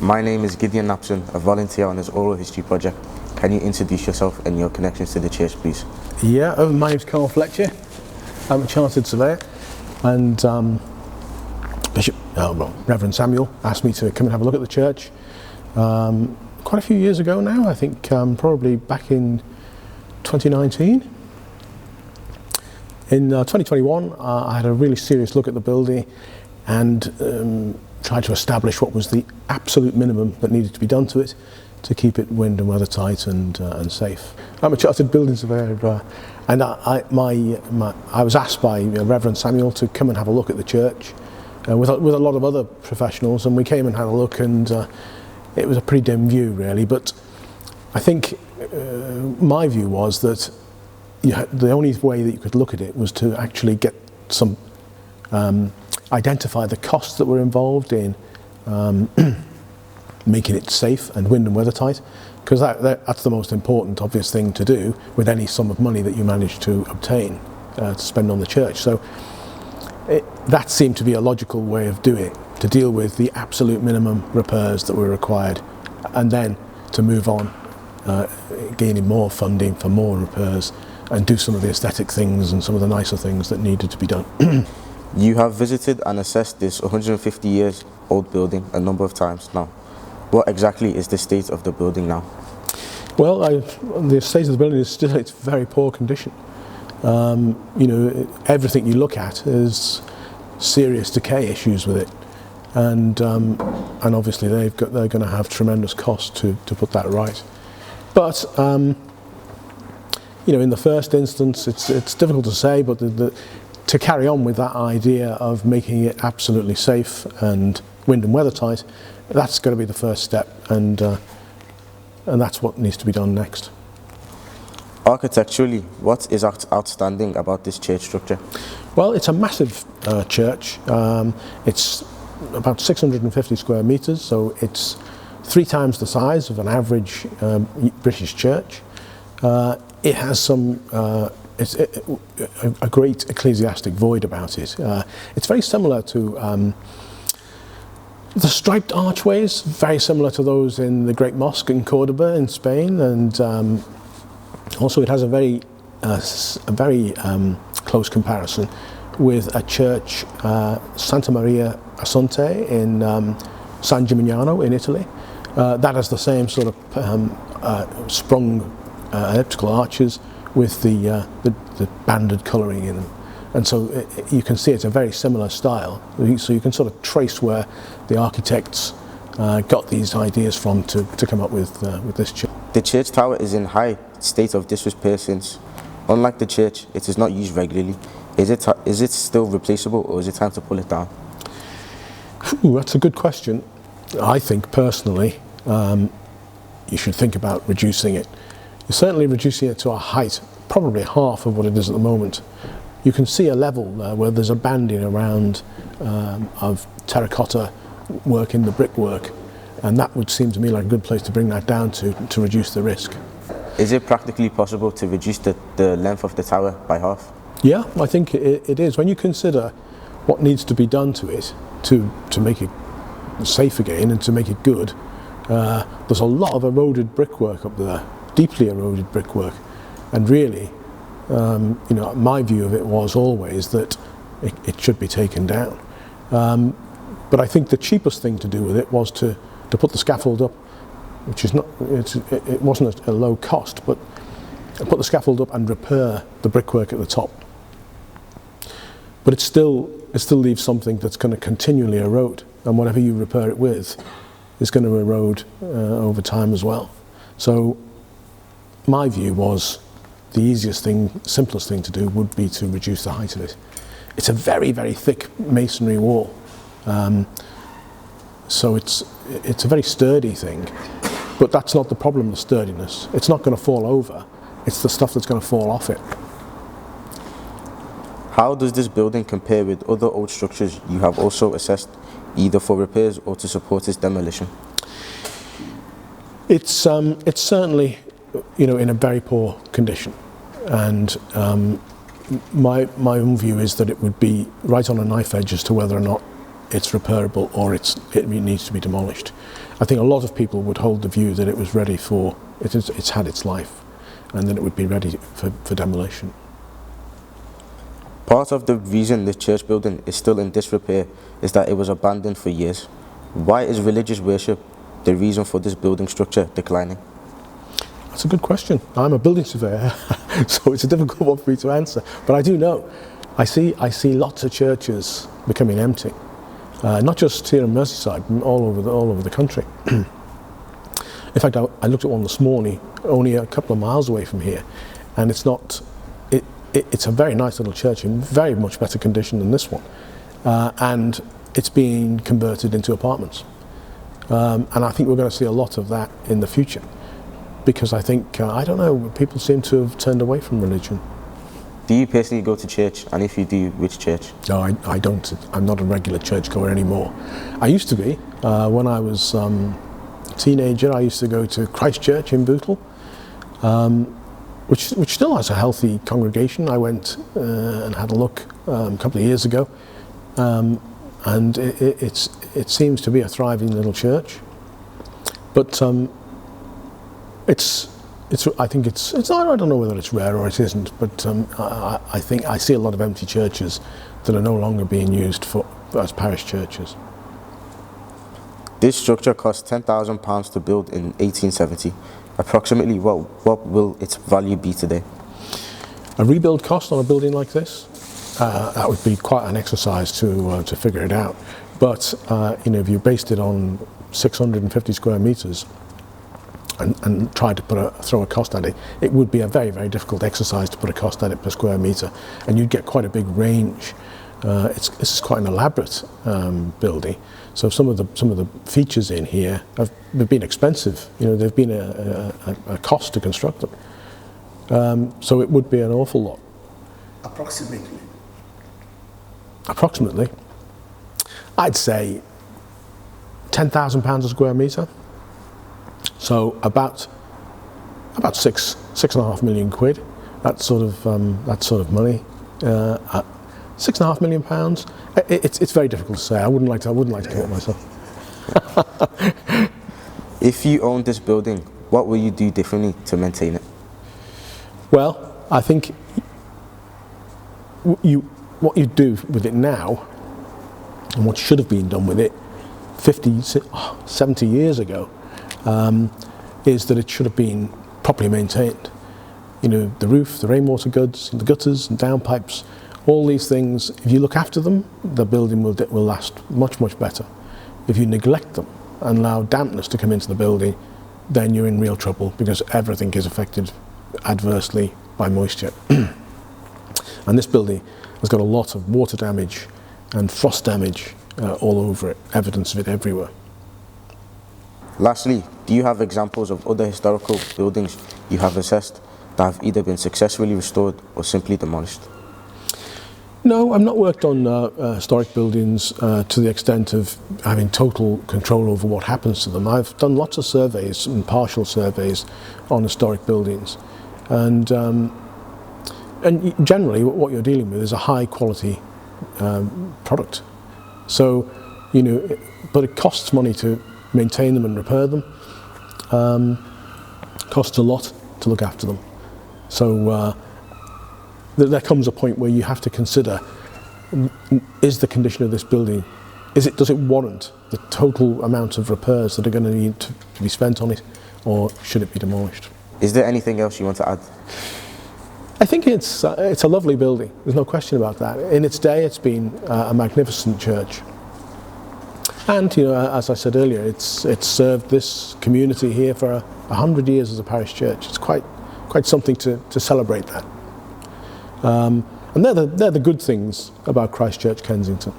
My name is Gideon Napson, a volunteer on this oral history project. Can you introduce yourself and your connections to the church, please? Yeah, my name's Karl Fletcher. I'm a chartered surveyor, and Reverend Samuel asked me to come and have a look at the church quite a few years ago now. I think probably back in 2019. In 2021, I had a really serious look at the building and tried to establish what was the absolute minimum that needed to be done to it to keep it wind and weather tight and safe. I'm a chartered building surveyor, and I was asked by Reverend Samuel to come and have a look at the church with a lot of other professionals, and we came and had a look, and it was a pretty dim view really, but I think my view was that the only way that you could look at it was to actually get some identify the costs that were involved in making it safe and wind and weather tight, because that's the most important obvious thing to do with any sum of money that you manage to obtain to spend on the church. So that seemed to be a logical way of doing it, to deal with the absolute minimum repairs that were required, and then to move on, gaining more funding for more repairs and do some of the aesthetic things and some of the nicer things that needed to be done. You have visited and assessed this 150 years old building a number of times now. What exactly is the state of the building now? Well, the state of the building is still in very poor condition. Everything you look at is serious decay issues with it, and obviously they're going to have tremendous cost to put that right. But in the first instance, it's difficult to say, but to carry on with that idea of making it absolutely safe and wind and weather tight, that's going to be the first step, and that's what needs to be done next. Architecturally, what is outstanding about this church structure? Well, it's a massive church. It's about 650 square metres, so it's 3 times the size of an average British church. It has a great ecclesiastic void about it. It's very similar to the striped archways, very similar to those in the Great Mosque in Cordoba in Spain, and also it has a very close comparison with a church, Santa Maria Assunte in San Gimignano in Italy. That has the same sort of sprung elliptical arches with the banded colouring in them, and so you can see it's a very similar style. So you can sort of trace where the architects got these ideas from to come up with this church. The church tower is in high state of disrepair since, unlike the church, it is not used regularly. Is it still replaceable, or is it time to pull it down? Ooh, that's a good question. I think personally you should think about reducing it. You're certainly reducing it to a height probably half of what it is at the moment. You can see a level where there's a banding around of terracotta work in the brickwork, and that would seem to me like a good place to bring that down to reduce the risk. Is it practically possible to reduce the length of the tower by half? Yeah, I think it is. When you consider what needs to be done to it to make it safe again and to make it good, there's a lot of eroded brickwork up there, deeply eroded brickwork, and really my view of it was always that it should be taken down. But I think the cheapest thing to do with it was to put the scaffold up, which is it wasn't a low cost, but put the scaffold up and repair the brickwork at the top. But it still leaves something that's going to continually erode, and whatever you repair it with is going to erode over time as well. So my view was the easiest thing, simplest thing to do would be to reduce the height of it. It's a very, very thick masonry wall, so it's a very sturdy thing, but that's not the problem, the sturdiness. It's not going to fall over, it's the stuff that's going to fall off it. How does this building compare with other old structures you have also assessed, either for repairs or to support its demolition? It's certainly in a very poor condition, and my own view is that it would be right on a knife edge as to whether or not it's repairable or it needs to be demolished. I think a lot of people would hold the view that it was ready for, it's had its life, and then it would be ready for demolition. Part of the reason this church building is still in disrepair is that it was abandoned for years. Why is religious worship the reason for this building structure declining? That's a good question. I'm a building surveyor, so it's a difficult one for me to answer. But I do know. I see lots of churches becoming empty, not just here in Merseyside, all over the country. In fact, I looked at one this morning, only a couple of miles away from here, and it's not. It's a very nice little church in very much better condition than this one, and it's being converted into apartments. And I think we're going to see a lot of that in the future, because I think, I don't know, people seem to have turned away from religion. Do you personally go to church, and if you do, which church? No, I don't. I'm not a regular churchgoer anymore. I used to be. When I was a teenager, I used to go to Christ Church in Bootle, which still has a healthy congregation. I went and had a look a couple of years ago, and it seems to be a thriving little church. But I think it's I don't know whether it's rare or it isn't, but I think I see a lot of empty churches that are no longer being used as parish churches. This structure cost £10,000 to build in 1870. Approximately what will its value be today? A rebuild cost on a building like this, that would be quite an exercise to figure it out. But if you based it on 650 square meters and tried to throw a cost at it, it would be a very, very difficult exercise to put a cost at it per square meter, and you'd get quite a big range. This is quite an elaborate building, so some of the features in here have been expensive. They've been a cost to construct them. So it would be an awful lot. Approximately, I'd say £10,000 a square metre. So about £6.5 million. That sort of money. £6.5 million. It's very difficult to say. I wouldn't like to commit myself. If you owned this building, what will you do differently to maintain it? Well, I think what you do with it now, and what should have been done with it 50, 70 years ago, is that it should have been properly maintained. The roof, the rainwater goods, the gutters and downpipes, all these things, if you look after them, the building will last much, much better. If you neglect them and allow dampness to come into the building, then you're in real trouble, because everything is affected adversely by moisture. And this building has got a lot of water damage and frost damage all over it, evidence of it everywhere. Lastly, do you have examples of other historical buildings you have assessed that have either been successfully restored or simply demolished? No, I've not worked on historic buildings to the extent of having total control over what happens to them. I've done lots of surveys and partial surveys on historic buildings, and generally what you're dealing with is a high quality product. So, but it costs money to maintain them and repair them. Costs a lot to look after them. So there comes a point where you have to consider, is the condition of this building, does it warrant the total amount of repairs that are going to need to be spent on it, or should it be demolished? Is there anything else you want to add? I think it's a lovely building. There's no question about that. In its day, it's been a magnificent church. And, as I said earlier, it's served this community here for 100 years as a parish church. It's quite something to celebrate that. And they're the good things about Christ Church, Kensington.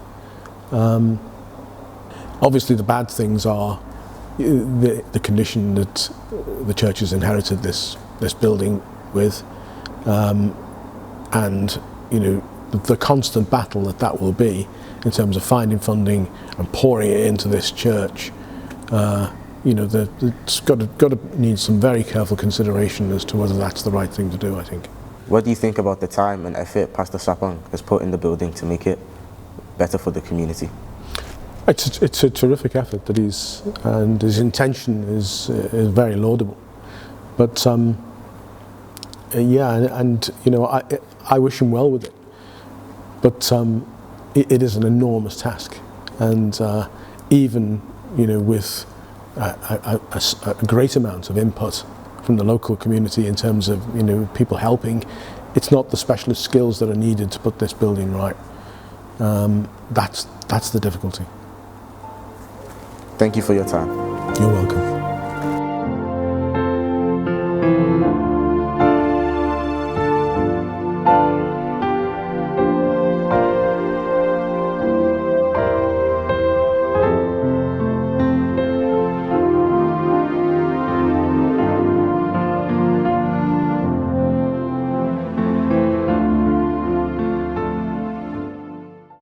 Obviously, the bad things are the condition that the church has inherited this building with, and the constant battle that will be in terms of finding funding and pouring it into this church. It's got to need some very careful consideration as to whether that's the right thing to do, I think. What do you think about the time and effort Pastor Sapang has put in the building to make it better for the community? It's a terrific effort that and his intention is very laudable. But yeah, and you know, I wish him well with it. But it is an enormous task, and even, you know, with a great amount of input from the local community in terms of, you know, people helping, it's not the specialist skills that are needed to put this building right. That's the difficulty. Thank you for your time. You're welcome.